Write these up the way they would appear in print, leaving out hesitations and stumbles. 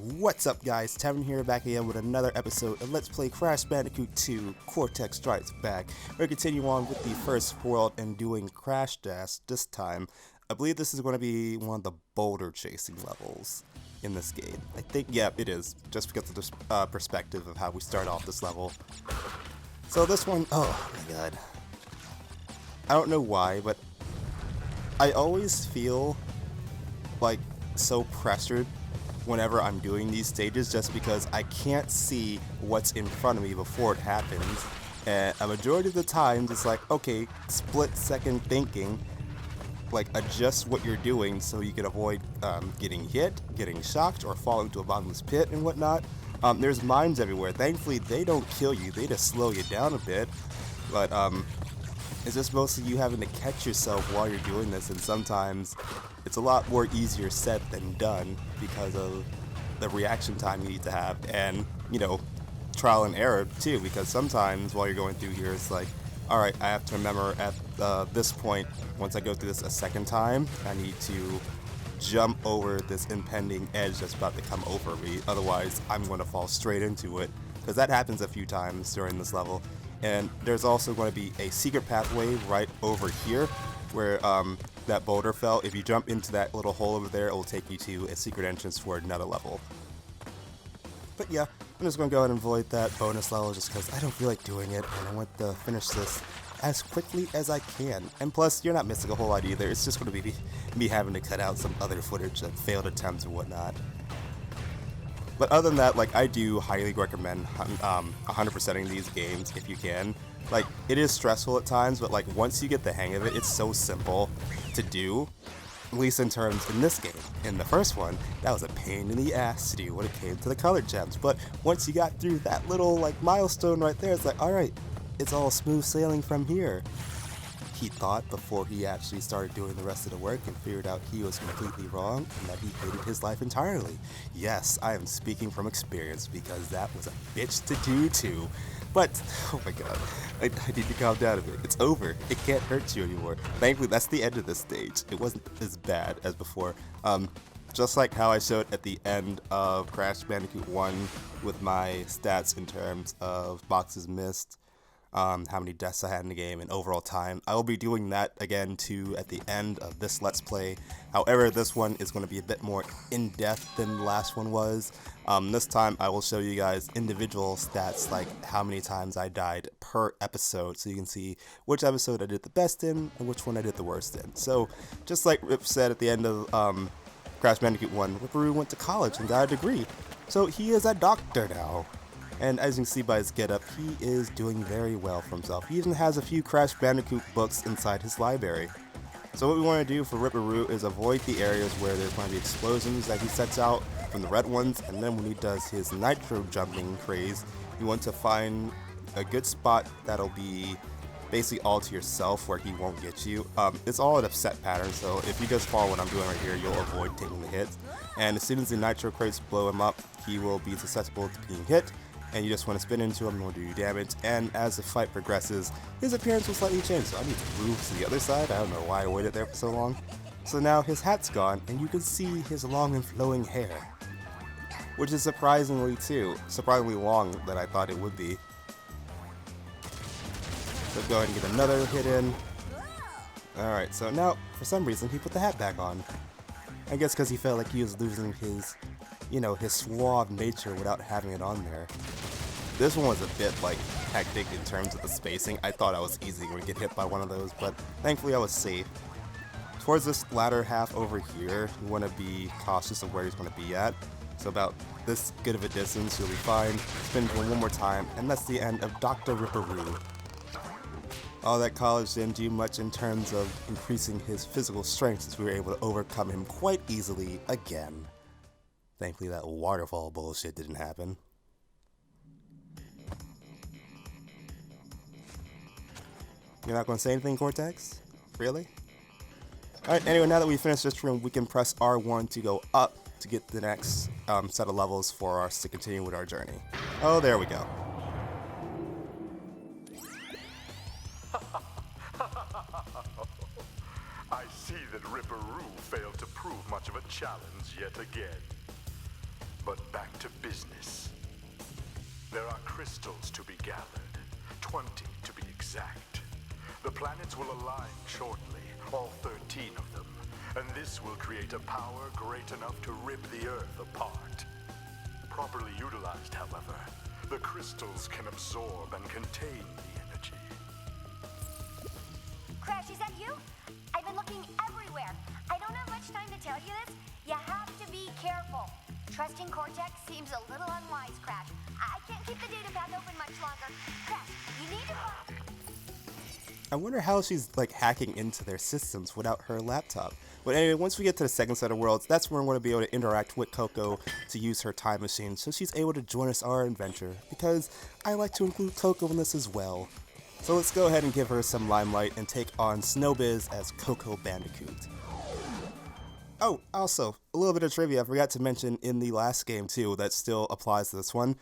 What's up guys, Tevy here back again with another episode of Let's Play Crash Bandicoot 2 Cortex Strikes Back. We're going to continue on with the first world and doing Crash Dash this time. I believe this is going to be one of the boulder chasing levels in this game. I think, yeah, it is, just because of the perspective of how we start off this level. So this one, oh my god. I don't know why, but I always feel like so pressured whenever I'm doing these stages just because I can't see what's in front of me before it happens, and a majority of the times it's like, okay, split second thinking, like adjust what you're doing so you can avoid getting hit, getting shocked, or falling to a bottomless pit and whatnot. There's mines everywhere. Thankfully they don't kill you, they just slow you down a bit, but it's just mostly you having to catch yourself while you're doing this, and sometimes it's a lot more easier said than done because of the reaction time you need to have, and, you know, trial and error too, because sometimes while you're going through here it's like, alright, I have to remember at this point, once I go through this a second time, I need to jump over this impending edge that's about to come over me, otherwise I'm going to fall straight into it, because that happens a few times during this level. And there's also going to be a secret pathway right over here where that boulder fell. If you jump into that little hole over there, it will take you to a secret entrance for another level. But yeah, I'm just going to go ahead and avoid that bonus level just because I don't feel like doing it, and I want to finish this as quickly as I can. And plus, you're not missing a whole lot either. It's just going to be me having to cut out some other footage of failed attempts and whatnot. But other than that, like, I do highly recommend 100%ing these games if you can. Like, it is stressful at times, but like once you get the hang of it, it's so simple to do. At least in terms in this game. In the first one, that was a pain in the ass to do when it came to the colored gems. But once you got through that little like milestone right there, it's like, alright, it's all smooth sailing from here. He thought before he actually started doing the rest of the work and figured out he was completely wrong and that he hated his life entirely. Yes, I am speaking from experience because that was a bitch to do too. But, oh my god, I need to calm down a bit. It's over. It can't hurt you anymore. Thankfully, that's the end of this stage. It wasn't as bad as before. Just like how I showed at the end of Crash Bandicoot 1 with my stats in terms of boxes missed, how many deaths I had in the game, and overall time. I will be doing that again too at the end of this Let's Play. However, this one is going to be a bit more in-depth than the last one was. This time I will show you guys individual stats, like how many times I died per episode, so you can see which episode I did the best in and which one I did the worst in. So, just like Rip said at the end of Crash Bandicoot 1, Ripperoo went to college and got a degree. So he is a doctor now. And as you can see by his getup, he is doing very well for himself. He even has a few Crash Bandicoot books inside his library. So what we want to do for Ripperoo is avoid the areas where there's going to be explosions that he sets out from the red ones, and then when he does his nitro jumping craze, you want to find a good spot that'll be basically all to yourself where he won't get you. It's all an upset pattern, so if you just follow what I'm doing right here, you'll avoid taking the hits. And as soon as the nitro crates blow him up, he will be susceptible to being hit, and you just want to spin into him in order to do damage. And as the fight progresses, his appearance will slightly change, so I need to move to the other side. I don't know why I waited there for so long. So now his hat's gone, and you can see his long and flowing hair, which is surprisingly long that I thought it would be. So go ahead and get another hit in. Alright, so now for some reason he put the hat back on. I guess because he felt like he was losing his, you know, his suave nature without having it on there. This one was a bit like hectic in terms of the spacing. I thought I was easily going to get hit by one of those, but thankfully I was safe. Towards this latter half over here, you want to be cautious of where he's going to be at. So about this good of a distance, you'll be fine. Spin into him one more time, and that's the end of Dr. Ripperoo. All that college didn't do much in terms of increasing his physical strength, since we were able to overcome him quite easily again. Thankfully that waterfall bullshit didn't happen. You're not going to say anything, Cortex? Really? Alright, anyway, now that we finished this room, we can press R1 to go up to get the next set of levels for us to continue with our journey. Oh, there we go. I see that Ripperoo failed to prove much of a challenge yet again. But back to business. There are crystals to be gathered, 20 to be exact. The planets will align shortly, all 13 of them, and this will create a power great enough to rip the Earth apart. Properly utilized, however, the crystals can absorb and contain the energy. Crash, is that you? I've been looking everywhere. I don't have much time to tell you this. You have to be careful. Trusting Cortex seems a little unwise, Crash. I can't keep the data path open much longer. Crash, you need to... I wonder how she's like hacking into their systems without her laptop. But anyway, once we get to the second set of worlds, that's where we're going to be able to interact with Coco to use her time machine, so she's able to join us on our adventure, because I like to include Coco in this as well. So let's go ahead and give her some limelight and take on Snowbiz as Coco Bandicoot. Oh, also, a little bit of trivia I forgot to mention in the last game too, that still applies to this one.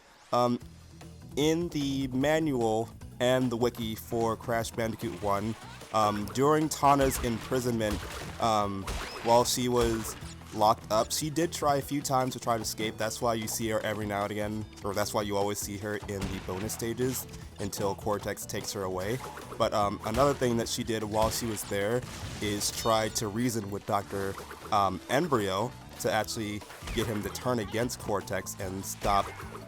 In the manual and the wiki for Crash Bandicoot 1, during Tana's imprisonment, while she was locked up, she did try a few times to try to escape. That's why you see her every now and again, or that's why you always see her in the bonus stages until Cortex takes her away. But another thing that she did while she was there is try to reason with Dr. Embryo to actually get him to turn against Cortex and stop,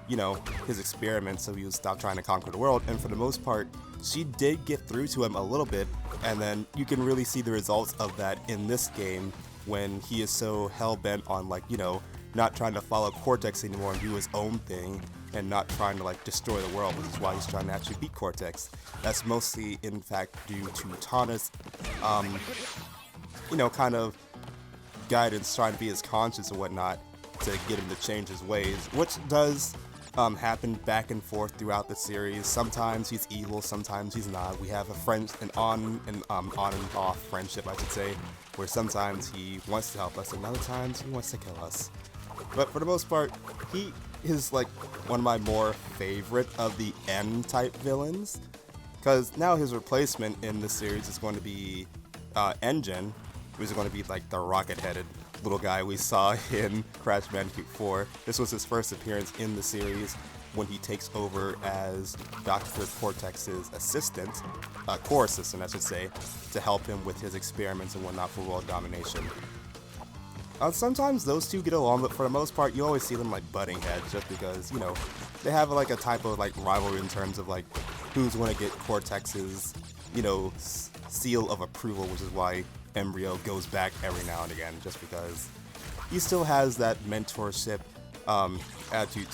you know, his experiments, so he would stop trying to conquer the world. And for the most part, she did get through to him a little bit, and then you can really see the results of that in this game when he is so hell-bent on, like, you know, not trying to follow Cortex anymore and do his own thing and not trying to, like, destroy the world, which is why he's trying to actually beat Cortex. That's mostly, in fact, due to Tana's, you know, kind of guidance, trying to be his conscience and whatnot to get him to change his ways, which does happen back and forth throughout the series. Sometimes he's evil, sometimes he's not. We have an on and off friendship, I should say, where sometimes he wants to help us and other times he wants to kill us. But for the most part, he is like one of my more favorite of the N-type villains, because now his replacement in the series is going to be Engine, who's going to be like the rocket-headed little guy we saw in Crash Bandicoot 4. This was his first appearance in the series when he takes over as Dr. Cortex's assistant, core assistant I should say, to help him with his experiments and whatnot for world domination. Sometimes those two get along, but for the most part you always see them like butting heads, just because, you know, they have like a type of like rivalry in terms of like who's going to get Cortex's, you know, seal of approval, which is why Embryo goes back every now and again, just because he still has that mentorship attitude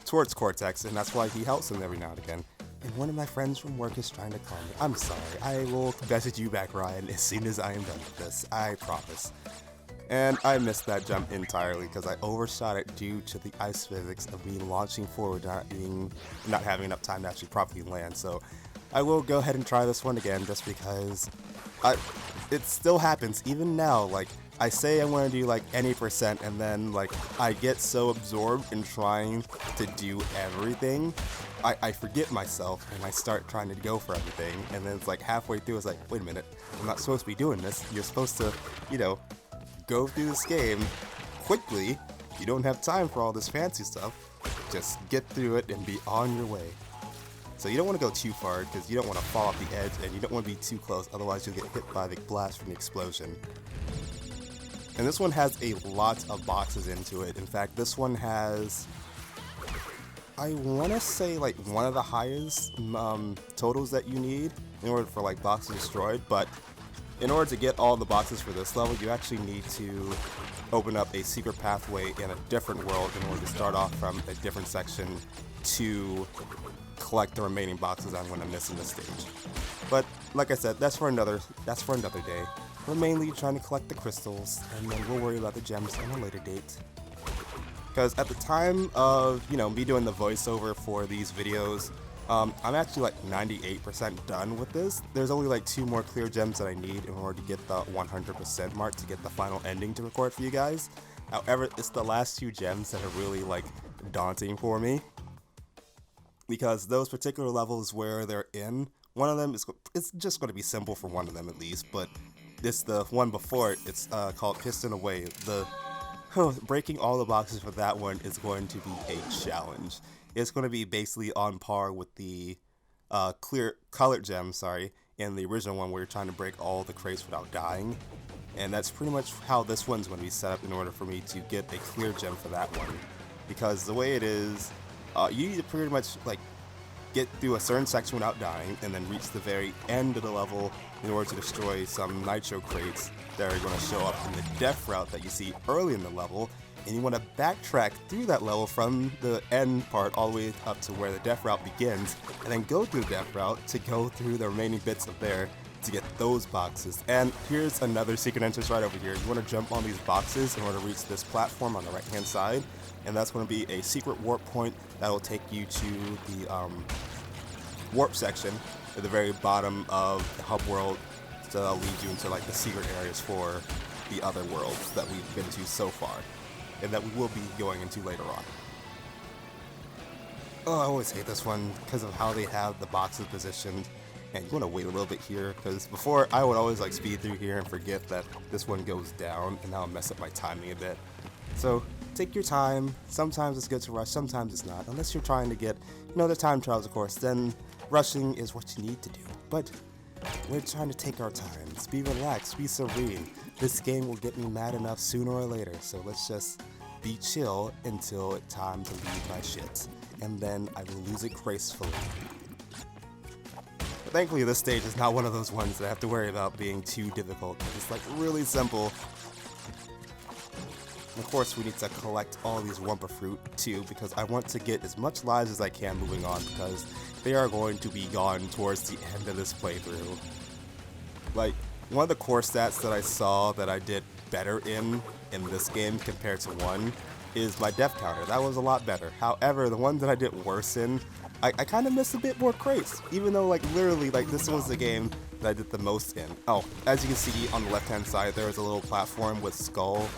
towards Cortex, and that's why he helps him every now and again. And one of my friends from work is trying to call me. I'm sorry. I will message you back, Ryan, as soon as I am done with this. I promise. And I missed that jump entirely because I overshot it due to the ice physics of me launching forward, not having enough time to actually properly land. So I will go ahead and try this one again, just because it still happens even now. Like, I say I want to do like any percent, and then like I get so absorbed in trying to do everything, I forget myself and I start trying to go for everything, and then it's like halfway through it's like, wait a minute, I'm not supposed to be doing this. You're supposed to, you know, go through this game quickly. You don't have time for all this fancy stuff. Just get through it and be on your way. So you don't want to go too far because you don't want to fall off the edge, and you don't want to be too close, otherwise you'll get hit by the blast from the explosion. And this one has a lot of boxes into it. In fact, this one has, I want to say, like one of the highest totals that you need in order for like boxes destroyed. But in order to get all the boxes for this level, you actually need to open up a secret pathway in a different world in order to start off from a different section to collect the remaining boxes I'm going to miss in this stage. But like I said, that's for another day. We're mainly trying to collect the crystals, and then we'll worry about the gems on a later date. Because at the time of, you know, me doing the voiceover for these videos, I'm actually like 98% done with this. There's only like 2 more clear gems that I need in order to get the 100% mark to get the final ending to record for you guys. However, it's the last 2 gems that are really like daunting for me, because those particular levels where they're in, one of them it's just going to be simple for one of them at least, but it's the one before it. It's called Piston Away. The breaking all the boxes for that one is going to be a challenge. It's going to be basically on par with the clear colored gem, in the original one where you're trying to break all the crates without dying. And that's pretty much how this one's going to be set up in order for me to get a clear gem for that one. Because the way it is, you need to pretty much like get through a certain section without dying and then reach the very end of the level in order to destroy some nitro crates that are going to show up in the death route that you see early in the level. And you want to backtrack through that level from the end part all the way up to where the death route begins, and then go through the death route to go through the remaining bits of there to get those boxes. And here's another secret entrance right over here. You want to jump on these boxes in order to reach this platform on the right hand side, and that's going to be a secret warp point that will take you to the warp section at the very bottom of the hub world, so that'll lead you into like the secret areas for the other worlds that we've been to so far, and that we will be going into later on. Oh, I always hate this one because of how they have the boxes positioned, and you want to wait a little bit here, because before I would always like speed through here and forget that this one goes down, and now I'll mess up my timing a bit. So take your time. Sometimes it's good to rush, sometimes it's not, unless you're trying to get, the time trials, of course, then rushing is what you need to do. But we're trying to take our time. Just be relaxed, be serene. This game will get me mad enough sooner or later, so let's just be chill until it's time to lose my shit. And then I will lose it gracefully. But thankfully this stage is not one of those ones that I have to worry about being too difficult. It's like really simple. And of course we need to collect all these Wumpa fruit too, because I want to get as much lives as I can moving on, because they are going to be gone towards the end of this playthrough. Like, one of the core stats that I saw that I did better in this game compared to 1 is my death counter. That was a lot better. However, the one that I did worse in, I kind of missed a bit more crates, even though like literally like this was the game that I did the most in. Oh, as you can see on the left hand side, there is a little platform with a skull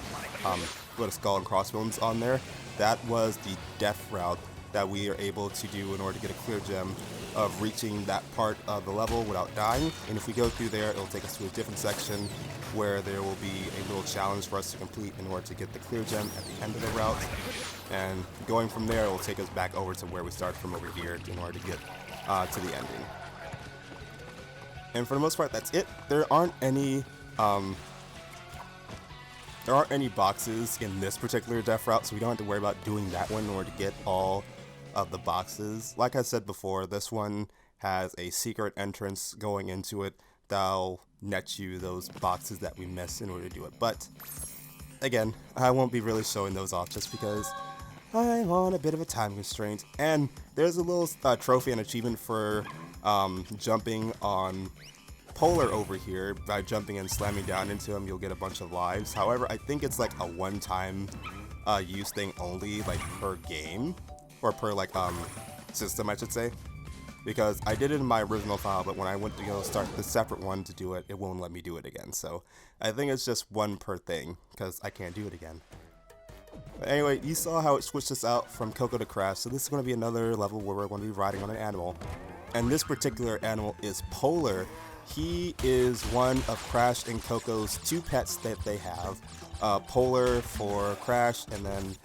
and crossbones on there. That was the death route that we are able to do in order to get a clear gem of reaching that part of the level without dying. And if we go through there, it'll take us to a different section where there will be a little challenge for us to complete in order to get the clear gem at the end of the route. And going from there, it will take us back over to where we started from over here in order to get to the ending. And for the most part, that's it. There aren't any boxes in this particular death route, so we don't have to worry about doing that one in order to get all of the boxes. Like I said before, this one has a secret entrance going into it that'll net you those boxes that we missed in order to do it. But again, I won't be really showing those off just because I'm on a bit of a time constraint. And there's a little trophy and achievement for jumping on Polar over here. By jumping and slamming down into him, you'll get a bunch of lives. However, I think it's like a one-time use thing only, like per game, or per like system, I should say, because I did it in my original file, but when I went to go start the separate one to do it, it won't let me do it again. So I think it's just one per thing because I can't do it again. But anyway, you saw how it switched us out from Coco to Crash, so this is going to be another level where we're going to be riding on an animal, and this particular animal is Polar. He is one of Crash and Coco's 2 pets that they have. Polar for Crash, and then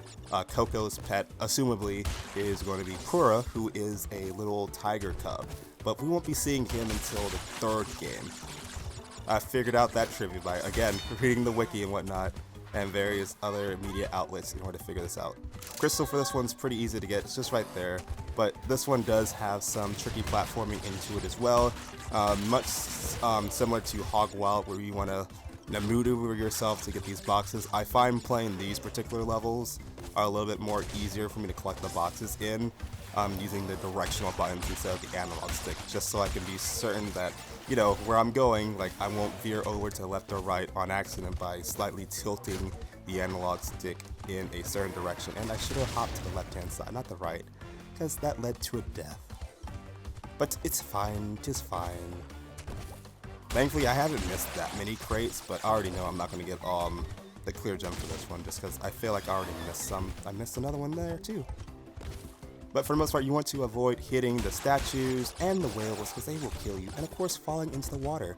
Coco's pet, assumably, is going to be Pura, who is a little tiger cub. But we won't be seeing him until the 3rd game. I figured out that trivia by, again, reading the wiki and whatnot, and various other media outlets in order to figure this out. Crystal for this one's pretty easy to get, it's just right there. But this one does have some tricky platforming into it as well. Much similar to Hog Wild, where you want to maneuver yourself to get these boxes. I find playing these particular levels are a little bit more easier for me to collect the boxes in, using the directional buttons instead of the analog stick, just so I can be certain that, where I'm going, like I won't veer over to the left or right on accident by slightly tilting the analog stick in a certain direction. And I should have hopped to the left hand side, not the right, because that led to a death. But it's fine, just fine. Thankfully, I haven't missed that many crates, but I already know I'm not going to get the clear gem for this one, just because I feel like I already missed some. I missed another one there, too. But for the most part, you want to avoid hitting the statues and the whales, because they will kill you, and of course, falling into the water.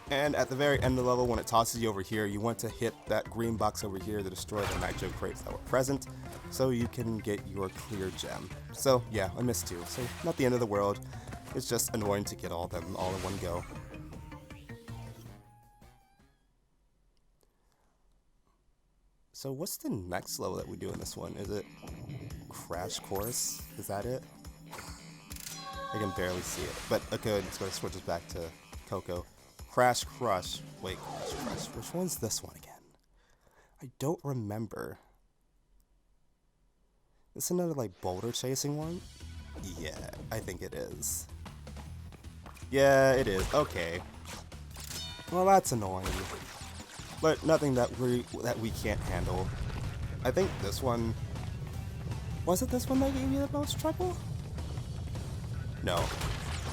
And at the very end of the level, when it tosses you over here, you want to hit that green box over here to destroy the nitro crates that were present, so you can get your clear gem. So yeah, I missed 2, so not the end of the world. It's just annoying to get all of them all in one go. So what's the next level that we do in this one? Is it Crash Course? Is that it? I can barely see it, but okay, it's going to switch us back to Coco. Crash Crush. Wait, Crash Crush. Which one's this one again? I don't remember. Is another like boulder chasing one? Yeah, I think it is. Yeah, it is. Okay. Well, that's annoying, but nothing that we can't handle. I think this one. Was it this one that gave you the most trouble? No.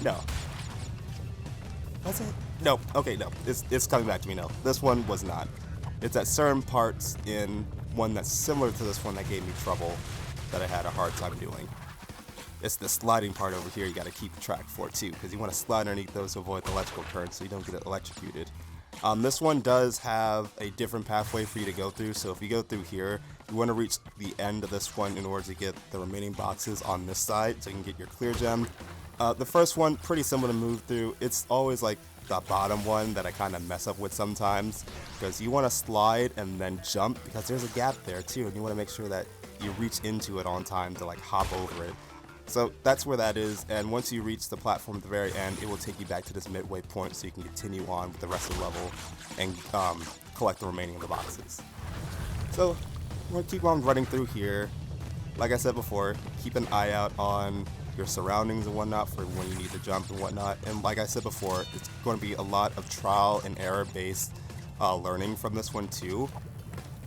No. Was it? No. Okay, no. It's coming back to me now. This one was not. It's at certain parts in one that's similar to this one that gave me trouble that I had a hard time doing. It's the sliding part over here you gotta keep track for too, because you want to slide underneath those to avoid the electrical current so you don't get electrocuted. This one does have a different pathway for you to go through, so if you go through here, you want to reach the end of this one in order to get the remaining boxes on this side so you can get your clear gem. The first one, pretty simple to move through. It's always like the bottom one that I kind of mess up with sometimes, because you want to slide and then jump, because there's a gap there too, and you want to make sure that you reach into it on time to like hop over it. So that's where that is, and once you reach the platform at the very end, it will take you back to this midway point so you can continue on with the rest of the level and collect the remaining of the boxes. So we're going to keep on running through here. Like I said before, keep an eye out on your surroundings and whatnot for when you need to jump and whatnot. And like I said before, it's going to be a lot of trial and error based learning from this one too.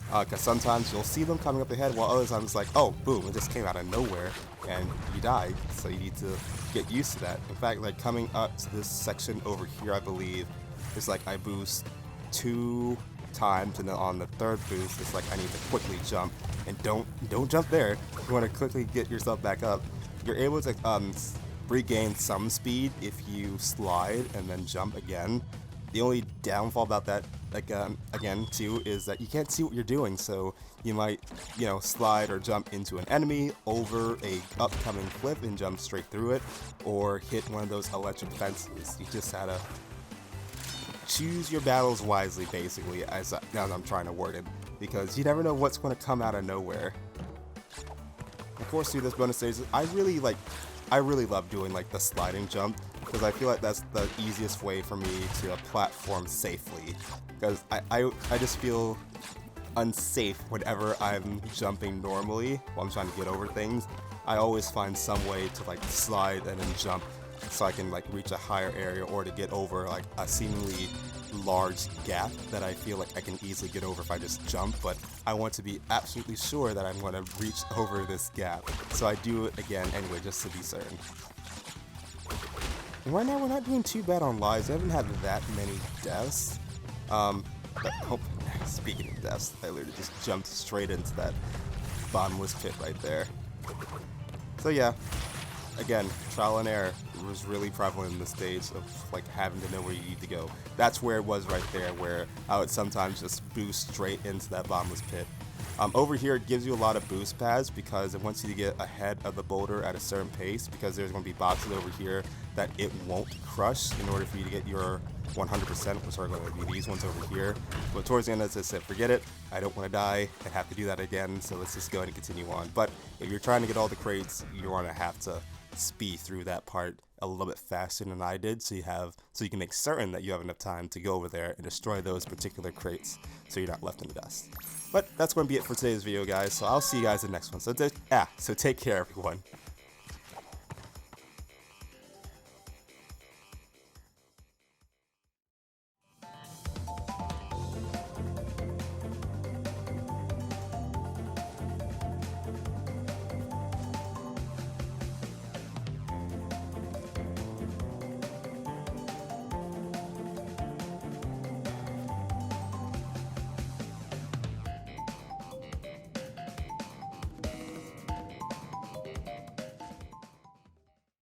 Because sometimes you'll see them coming up ahead, while other times it's like, oh, boom, it just came out of nowhere, and you died, so you need to get used to that. In fact, like coming up to this section over here, I believe, it's like I boost 2 times, and then on the 3rd boost, it's like I need to quickly jump, and don't jump there. You want to quickly get yourself back up. You're able to regain some speed if you slide and then jump again. The only downfall about that, again, too, is that you can't see what you're doing, so you might, slide or jump into an enemy, over a upcoming cliff and jump straight through it, or hit one of those electric fences. You just gotta choose your battles wisely, basically, as I'm trying to word it, because you never know what's going to come out of nowhere. Of course, through this bonus stage, I really love doing like the sliding jump, because I feel like that's the easiest way for me to platform safely, because I just feel unsafe whenever I'm jumping normally while I'm trying to get over things. I always find some way to like slide and then jump so I can like reach a higher area, or to get over like a seemingly large gap that I feel like I can easily get over if I just jump, but I want to be absolutely sure that I'm going to reach over this gap, so I do it again anyway just to be certain. And right now we're not doing too bad on lives. I haven't had that many deaths. But speaking of deaths, I literally just jumped straight into that bottomless pit right there. So yeah, again, trial and error was really prevalent in the stage of like having to know where you need to go. That's where it was right there, where I would sometimes just boost straight into that bottomless pit. Over here, it gives you a lot of boost pads because it wants you to get ahead of the boulder at a certain pace, because there's going to be boxes over here that it won't crush in order for you to get your 100%, which are going to be these ones over here. But towards the end, as I said, forget it. I don't want to die and have to do that again, so let's just go ahead and continue on. But if you're trying to get all the crates, you're going to have to speed through that part a little bit faster than I did, so you can make certain that you have enough time to go over there and destroy those particular crates so you're not left in the dust. But that's going to be it for today's video, guys, so I'll see you guys in the next one. So take care, everyone.